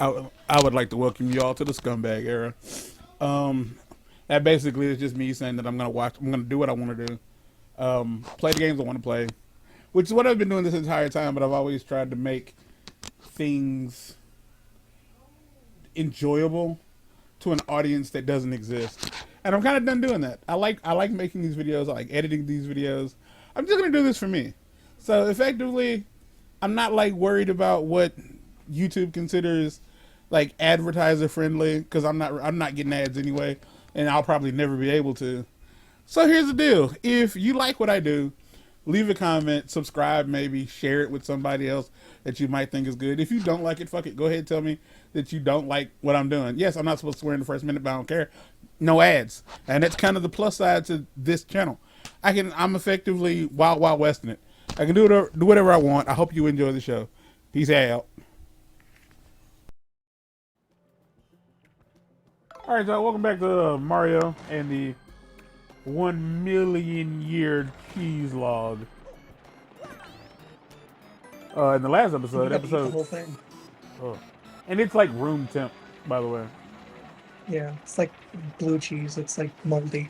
I would like to welcome you all to the scumbag era. That basically is just me saying that I'm gonna do what I want to do, play the games I want to play, which is what I've been doing this entire time. But I've always tried to make things enjoyable to an audience that doesn't exist, and I'm kind of done doing that. I like making these videos. I like editing these videos. I'm just gonna do this for me. So effectively, I'm not like worried about what YouTube considers like advertiser friendly because I'm not getting ads anyway, and I'll probably never be able to. So here's the deal: if you like what I do, leave a comment, subscribe, maybe share it with somebody else that you might think is good. If you don't like it, fuck it. Go ahead and tell me that you don't like what I'm doing. Yes, I'm not supposed to swear in the first minute, but I don't care. No ads, and that's kind of the plus side to this channel. I'm effectively wild wild westing it. I can do whatever I want. I hope you enjoy the show. Peace out. All right, y'all. Welcome back to Mario and the 1,000,000 year cheese log. In the last episode, The whole thing. oh, and it's like room temp, by the way. Yeah, it's like blue cheese. It's like moldy.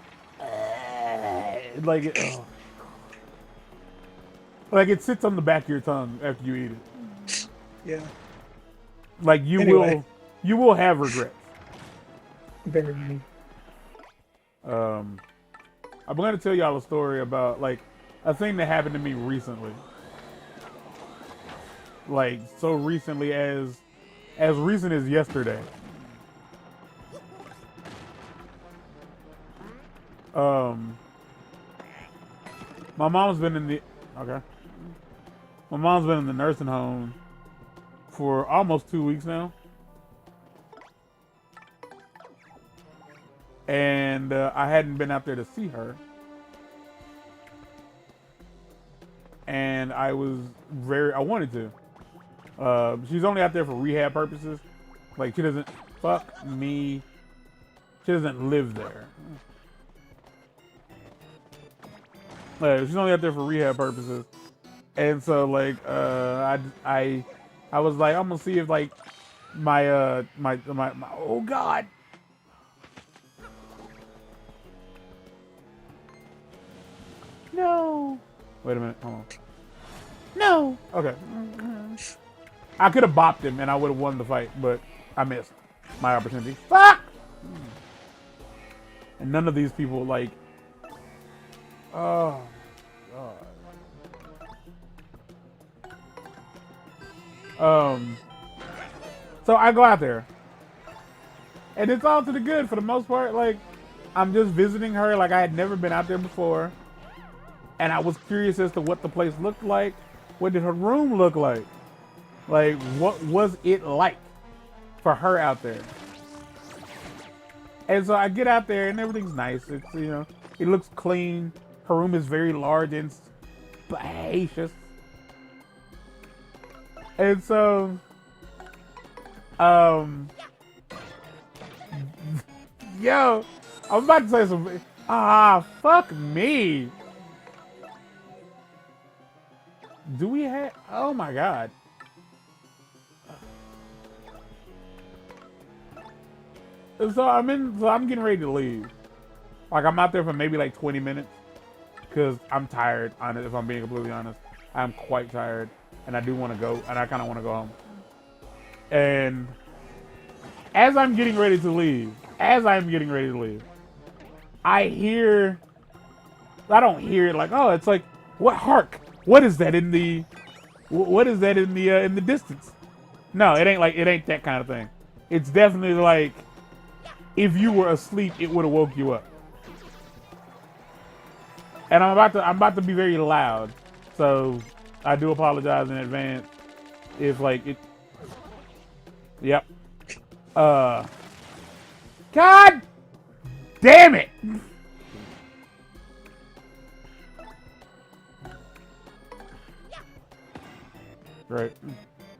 Like like it sits on the back of your tongue after you eat it. Yeah. Like you will have regrets. Very many. I'm going to tell y'all a story about like a thing that happened to me recently. Like so recently as recent as yesterday. My mom's been in the My mom's been in the nursing home for almost 2 weeks now. And I hadn't been out there to see her. And I wanted to. She's only out there for rehab purposes. Like, she doesn't live there. Like, she's only out there for rehab purposes. And so, like, I was like, I'm gonna see if, like, my oh God. No. Wait a minute. Hold on. No. Okay. I could have bopped him and I would have won the fight, but I missed my opportunity. Fuck! And none of these people, like... Oh, God. So I go out there. And it's all to the good for the most part. Like, I'm just visiting her. Like, I had never been out there before. And I was curious as to what the place looked like. What did her room look like? Like, what was it like for her out there? And so I get out there and everything's nice. It's, you know, it looks clean. Her room is very large and spacious. And so, yo, I was about to say something. Fuck me. Do we have? Oh my God. So I'm getting ready to leave. Like, I'm out there for maybe like 20 minutes because I'm tired. If I'm being completely honest, I'm quite tired, and I do want to go, and I kind of want to go home. And as I'm getting ready to leave, I don't hear it like, oh, it's like, what hark? What is that in the in the distance? No, it ain't that kind of thing. It's definitely like, if you were asleep, it would have woke you up. And I'm about to be very loud, so I do apologize in advance if like it. Yep. God damn it! Right.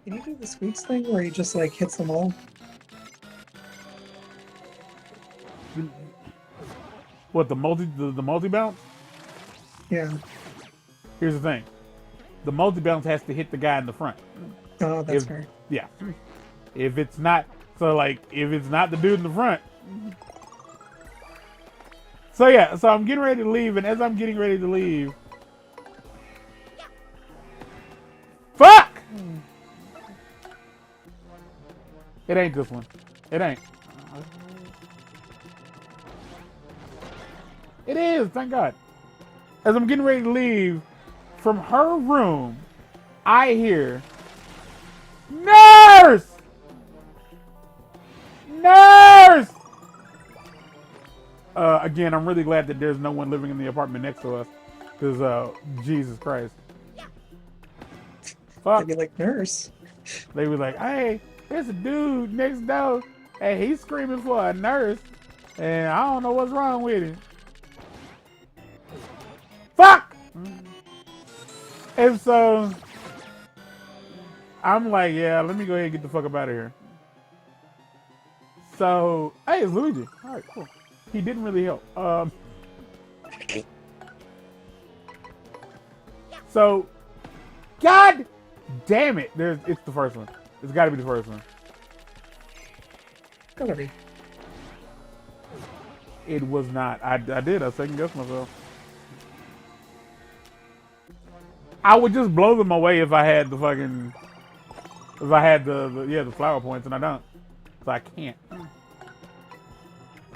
Can you do the squeaks thing where he just like hits them all? What, the multi bounce? Yeah. Here's the thing. The multi bounce has to hit the guy in the front. Oh, that's fair. Yeah. If it's not, so like, if it's not the dude in the front. So yeah, so I'm getting ready to leave, and as I'm getting ready to leave, fuck! It ain't this one. It ain't. It is, thank God. As I'm getting ready to leave, from her room, I hear, Nurse! Nurse! Again, I'm really glad that there's no one living in the apartment next to us. Because, Jesus Christ. Fuck. They'd be like, nurse. They were like, hey, there's a dude next door. Hey, he's screaming for a nurse. And I don't know what's wrong with him. Fuck! And so, I'm like, yeah, let me go ahead and get the fuck up out of here. So, hey, it's Luigi. All right, cool. He didn't really help. So, God damn it. It's the first one. It's got to be the first one. Gotta be. It was not. I second guessed myself. I would just blow them away if I had the fucking, if I had the flower points, and I don't. So I can't.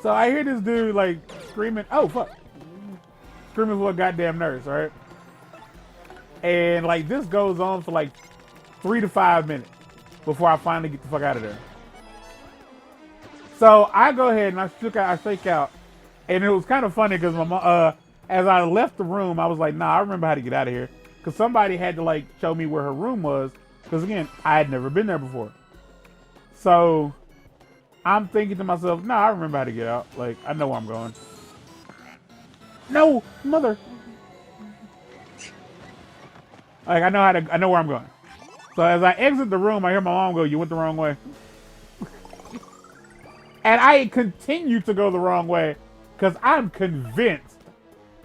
So I hear this dude like screaming, oh fuck. Screaming for a goddamn nurse, right? And like this goes on for like 3 to 5 minutes before I finally get the fuck out of there. So I go ahead and I shake out, and it was kind of funny because my mom, as I left the room, I was like, nah, I remember how to get out of here, because somebody had to like show me where her room was, because again, I had never been there before. So I'm thinking to myself, nah, I remember how to get out. Like I know where I'm going. No, mother. Like I know where I'm going. So as I exit the room, I hear my mom go, you went the wrong way. And I continue to go the wrong way because I'm convinced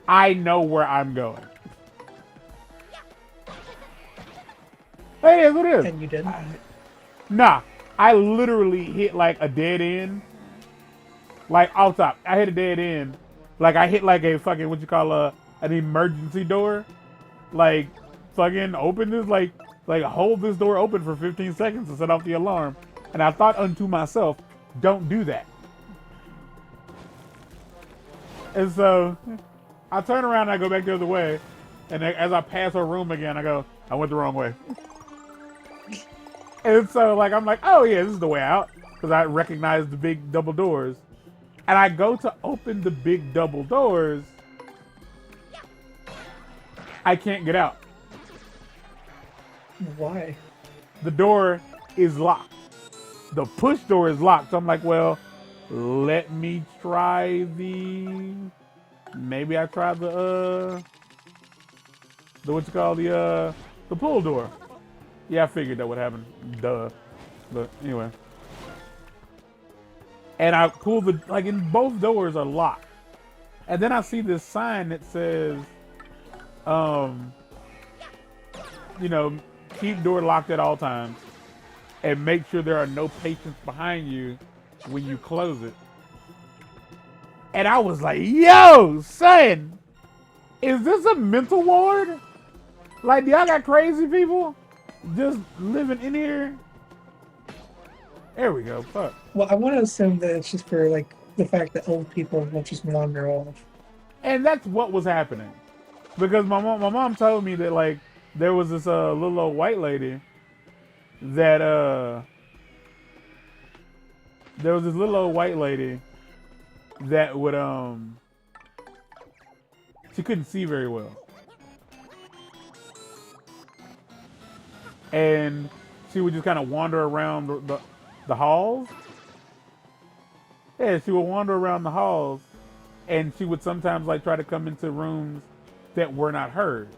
I know where I'm going. It is what it is. And you didn't? Nah, I literally hit like a dead end. Like off top, I hit a dead end. Like I hit like a fucking, what you call an emergency door. Like fucking open this, like hold this door open for 15 seconds to set off the alarm. And I thought unto myself, don't do that. And so I turn around and I go back the other way. And as I pass her room again, I go, I went the wrong way. And so like, I'm like, oh yeah, this is the way out. Because I recognize the big double doors. And I go to open the big double doors. I can't get out. Why? The door is locked. The push door is locked. So I'm like, well, let me try maybe I try the what you call the pull door. Yeah, I figured that would happen. Duh. But anyway. And I pull like in both doors are locked. And then I see this sign that says, you know, keep door locked at all times. And make sure there are no patients behind you when you close it. And I was like, yo, son, is this a mental ward? Like, do y'all got crazy people just living in here? There we go, fuck. Well, I want to assume that it's just for, like, the fact that old people will just wander off. And that's what was happening. Because my mom told me that, like, there was this little old white lady that there was this little old white lady that would she couldn't see very well, and she would just kind of wander around the halls. Yeah, she would wander around the halls, and she would sometimes like try to come into rooms that were not hers.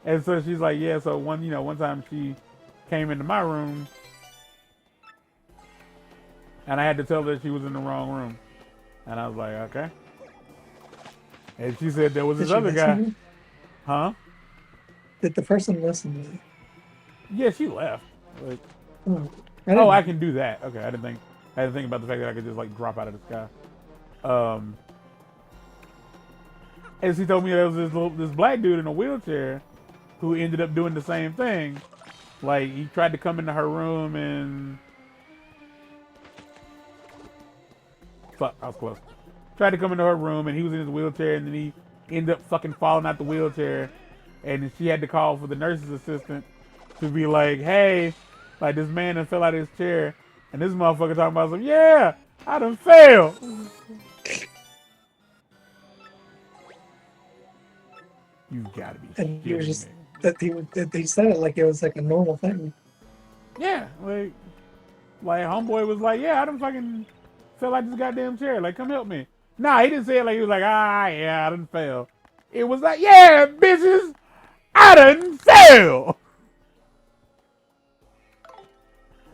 And so she's like, yeah, so one time she came into my room and I had to tell her she was in the wrong room. And I was like, okay. And she said there was this other guy. Huh? Did the person listen to you? Yeah, she left. Like, Oh, oh, I can do that. Okay, I didn't think about the fact that I could just like drop out of the sky. As he told me, there was this black dude in a wheelchair who ended up doing the same thing. Like he tried to come into her room and fuck, I was close. Tried to come into her room and he was in his wheelchair and then he ended up fucking falling out the wheelchair, and then she had to call for the nurse's assistant to be like, hey, like this man done fell out of his chair, and this motherfucker talking about some, yeah, I done fell. You gotta be and he was shitting just me. that he said it like it was like a normal thing. Yeah, like homeboy was like, yeah, I done fucking fell out this goddamn chair. Like, come help me. Nah, he didn't say it like he was like, ah, yeah, I done fell. It was like, yeah, bitches, I done fell.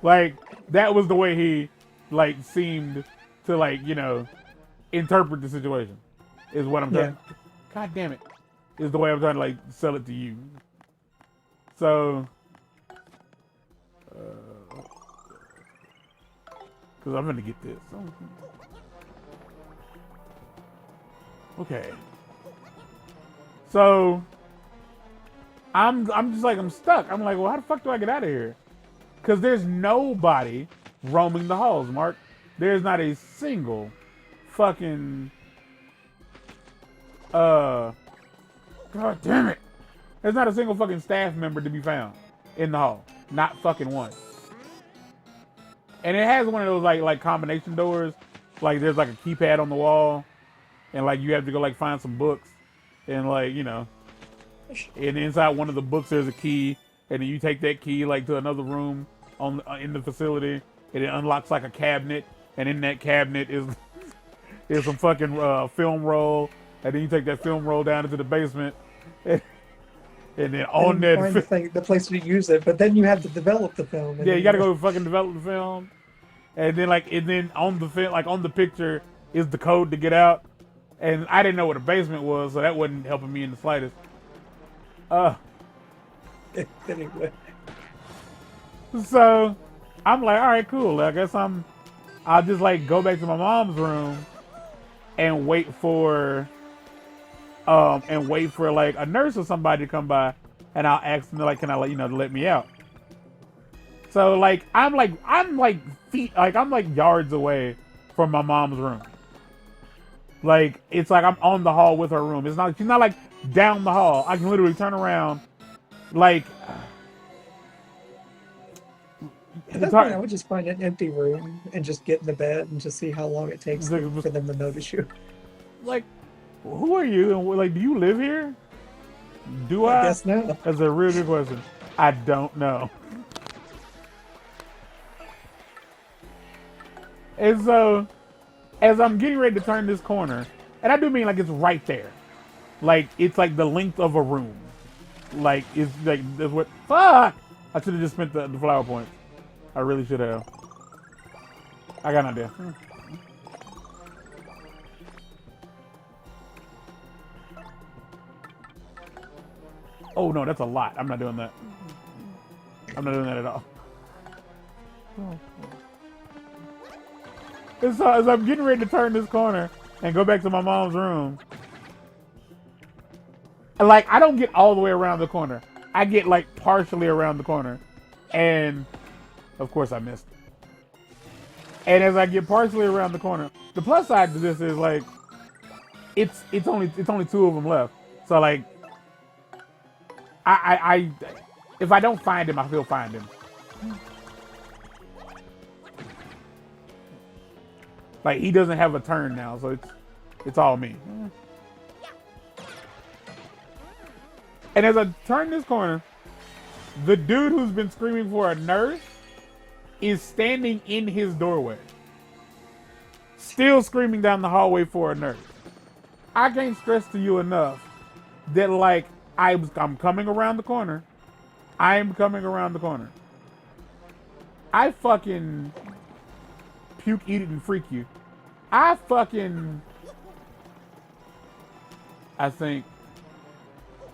Like, that was the way he, like, seemed to, like, you know, interpret the situation. Is what I'm trying. Yeah. God damn it. Is the way I'm trying to, like, sell it to you. So, because I'm gonna get this. Okay. So, I'm just like, I'm stuck. I'm like, well, how the fuck do I get out of here? Because there's nobody roaming the halls, Mark. There's not a single fucking, God damn it. There's not a single fucking staff member to be found in the hall. Not fucking one. And it has one of those like combination doors. Like there's like a keypad on the wall, and like you have to go like find some books, and like, you know, and inside one of the books there's a key, and then you take that key like to another room in the facility, and it unlocks like a cabinet, and in that cabinet is some fucking film roll, and then you take that film roll down into the basement, and then on that find the place to use it, but then you have to develop the film. Yeah, you gotta go fucking develop the film, and then on the film, like on the picture, is the code to get out. And I didn't know what a basement was, so that wasn't helping me in the slightest. Anyway. So I'm like, all right, cool. I guess I'll just like go back to my mom's room and wait for like a nurse or somebody to come by, and I'll ask them like, can I to let me out. So like I'm like yards away from my mom's room. Like it's like I'm on the hall with her room. She's not like down the hall. I can literally turn around. Like at that point, I would just find an empty room and just get in the bed and just see how long it takes for them to notice you. Like, who are you? And like, do you live here? Do I? I guess not. That's a real good question. I don't know. And so, as I'm getting ready to turn this corner, and I do mean like it's right there. Like, it's like the length of a room. Like, it's like, that's what, fuck! I should have just spent the flower points. I really should have. I got an idea. Oh no, that's a lot. I'm not doing that. I'm not doing that at all. And so as I'm getting ready to turn this corner and go back to my mom's room, like I don't get all the way around the corner. I get like partially around the corner, and of course I missed. And as I get partially around the corner, the plus side to this is like it's only two of them left. So like I if I don't find him, I still find him. Like he doesn't have a turn now, so it's all me. And as I turn this corner, the dude who's been screaming for a nurse is standing in his doorway. Still screaming down the hallway for a nurse. I can't stress to you enough that like I'm coming around the corner. I am coming around the corner. I fucking puke, eat it, and freak you. I think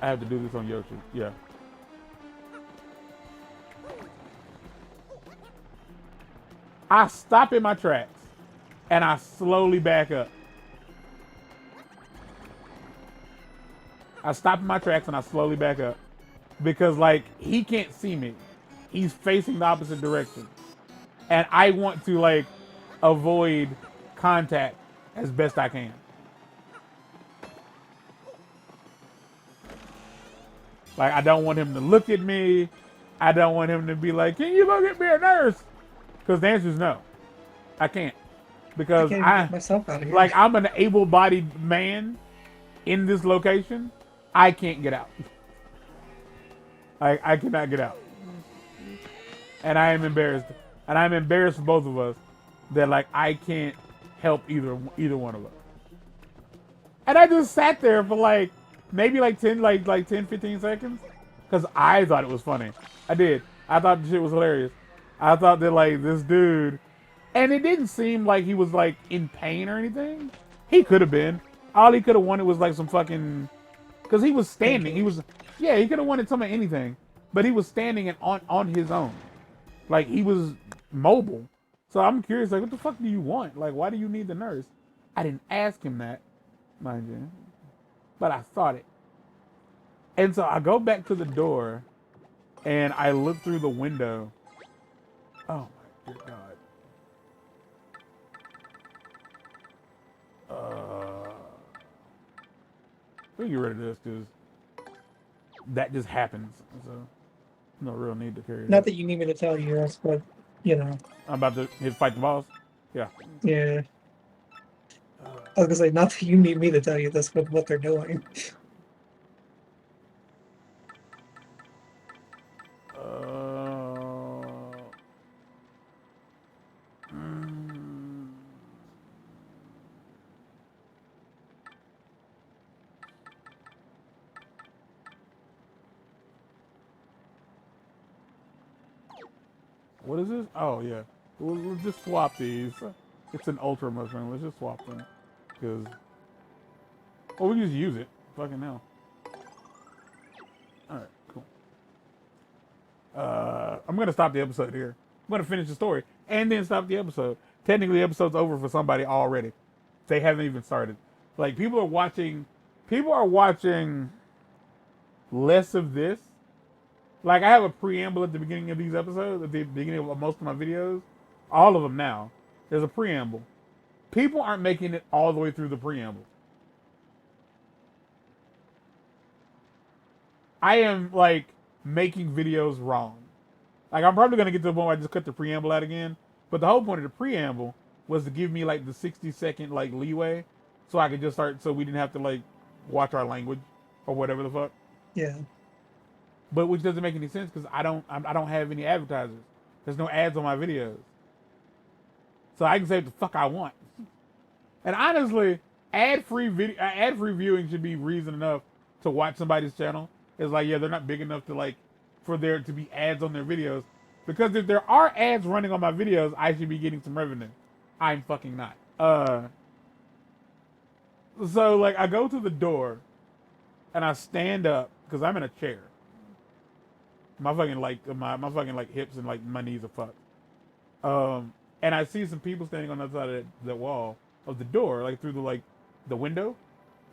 I have to do this on Yoshi. Yeah. I stop in my tracks and I slowly back up. I stop in my tracks and I slowly back up because like he can't see me. He's facing the opposite direction. And I want to like avoid contact as best I can. Like I don't want him to look at me. I don't want him to be like, "Can you go get me a nurse?" Because the answer is no. I can't. Because I can't even get myself out of here. Like I'm an able-bodied man in this location. I can't get out. I cannot get out. And I am embarrassed. And I'm embarrassed for both of us that like I can't help either one of us. And I just sat there for like maybe like 10 15 seconds cuz I thought it was funny. I did. I thought the shit was hilarious. I thought that like this dude, and it didn't seem like he was like in pain or anything. He could have been. All he could have wanted was like some fucking, cuz he was standing. He could have wanted some of anything, but he was standing and on his own. Like he was mobile. So I'm curious, like, what the fuck do you want? Like, why do you need the nurse? I didn't ask him that, mind you, but I thought it. And so I go back to the door, and I look through the window. Oh my dear God. We can get rid of this because that just happens. So no real need to carry. Not that you need me to tell you this, but you know. I'm about to fight the boss. Yeah. Yeah. I was gonna say, not that you need me to tell you this, but what they're doing. What is this? Oh yeah. We'll just swap these. It's an ultra mushroom. Let's just swap them. Because, well, we can just use it. Fucking hell. All right, cool. I'm gonna stop the episode here. I'm gonna finish the story and then stop the episode. Technically, the episode's over for somebody already. They haven't even started. Like people are watching less of this. Like I have a preamble at the beginning of these episodes, at the beginning of most of my videos. All of them now. There's a preamble. People aren't making it all the way through the preamble. I am like making videos wrong. Like I'm probably gonna get to the point where I just cut the preamble out again. But the whole point of the preamble was to give me like the 60-second like leeway, so I could just start, so we didn't have to like watch our language or whatever the fuck. Yeah. But which doesn't make any sense because I don't have any advertisers. There's no ads on my videos, so I can say what the fuck I want. And honestly, ad-free viewing should be reason enough to watch somebody's channel. It's like, yeah, they're not big enough to like for there to be ads on their videos, because if there are ads running on my videos, I should be getting some revenue. I'm fucking not. So like I go to the door and I stand up because I'm in a chair. My fucking like my fucking like hips and like my knees are fucked. And I see some people standing on the other side of the wall of the door, like through the window.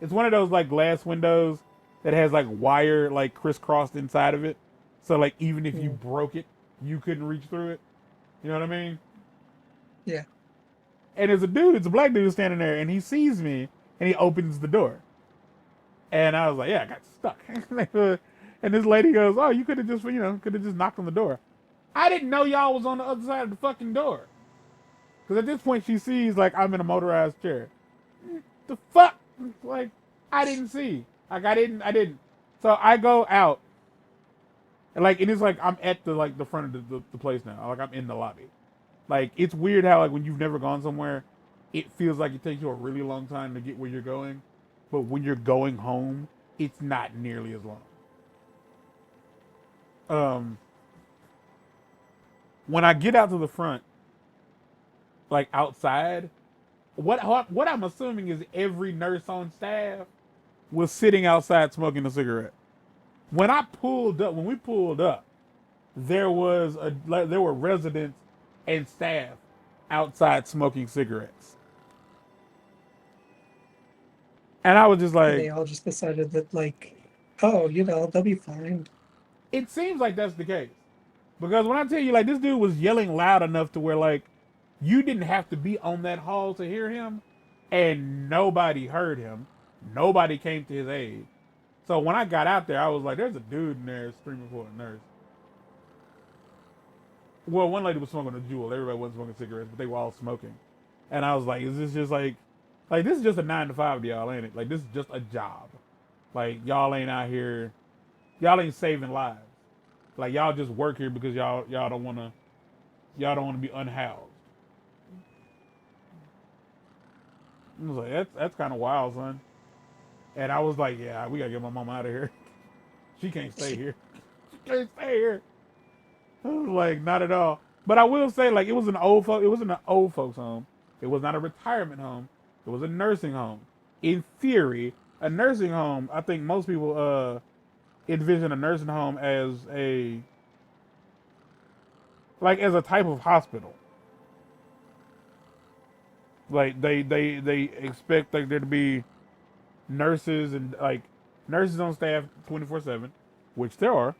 It's one of those like glass windows that has like wire like crisscrossed inside of it. So like even if you broke it, you couldn't reach through it. You know what I mean? Yeah. And there's it's a black dude standing there, and he sees me, and he opens the door. And I was like, yeah, I got stuck. And this lady goes, oh, you could have just knocked on the door. I didn't know y'all was on the other side of the fucking door. Because at this point, she sees, like, I'm in a motorized chair. The fuck? Like, I didn't see. Like, I didn't. So I go out. And, like, it is like I'm at the front of the place now. Like, I'm in the lobby. Like, it's weird how, like, when you've never gone somewhere, it feels like it takes you a really long time to get where you're going. But when you're going home, it's not nearly as long. When I get out to the front, like outside, what I'm assuming is every nurse on staff was sitting outside smoking a cigarette. When we pulled up, there were residents and staff outside smoking cigarettes. And I was just And like, they all just decided that, like, oh, they'll be fine. it seems like that's the case. Because when I tell you, like, this dude was yelling loud enough to where, like, you didn't have to be on that hall to hear him, and nobody heard him. Nobody came to his aid. So when I got out there, I was like, there's a dude in there screaming for a nurse. Well, one lady was smoking a jewel. Everybody wasn't smoking cigarettes, but they were all smoking. And I was like, is this just like this is just a 9 to 5 to y'all, ain't it? Like this is just a job. Like y'all ain't out here, y'all ain't saving lives. Like y'all just work here because y'all don't wanna be unhoused. I was like, that's kind of wild, son. And I was like, yeah, we gotta get my mom out of here. She can't stay here. She can't stay here. I was like, not at all. But I will say, like, it was an old folks home. It was not a retirement home. It was a nursing home. In theory, a nursing home, I think most people envision a nursing home as as a type of hospital. Like they expect like there to be nurses and like nurses on staff 24/7, which there are,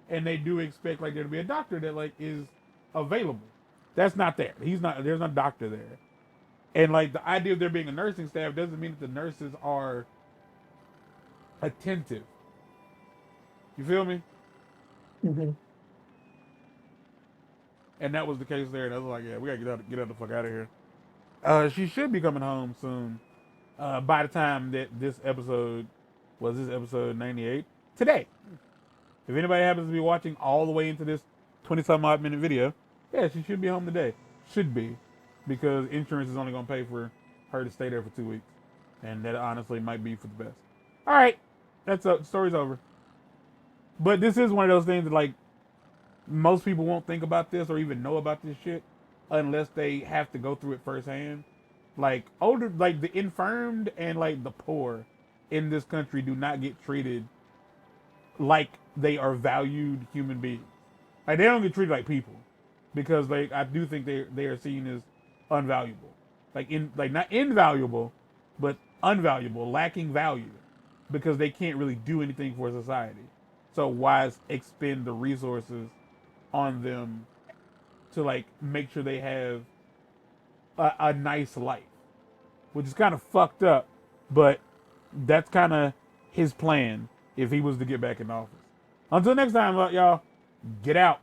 and they do expect like there to be a doctor that like is available. That's not there. There's no doctor there. And like the idea of there being a nursing staff doesn't mean that the nurses are attentive. You feel me? Hmm. And that was the case there. And I was like, yeah, we gotta get out the fuck out of here. She should be coming home soon. By the time that this episode 98 today. If anybody happens to be watching all the way into this 20-some odd minute video, yeah, she should be home today. Should be, because insurance is only gonna pay for her to stay there for 2 weeks, and that honestly might be for the best. All right, that's story's over. But this is one of those things that like most people won't think about this or even know about this shit unless they have to go through it firsthand. Like the infirmed and like the poor in this country do not get treated like they are valued human beings. Like they don't get treated like people because like I do think they are seen as unvaluable. Like not invaluable, but unvaluable, lacking value because they can't really do anything for society. So why expend the resources on them to like make sure they have a nice life, which is kind of fucked up, but that's kind of his plan if he was to get back in office. Until next time, y'all, get out.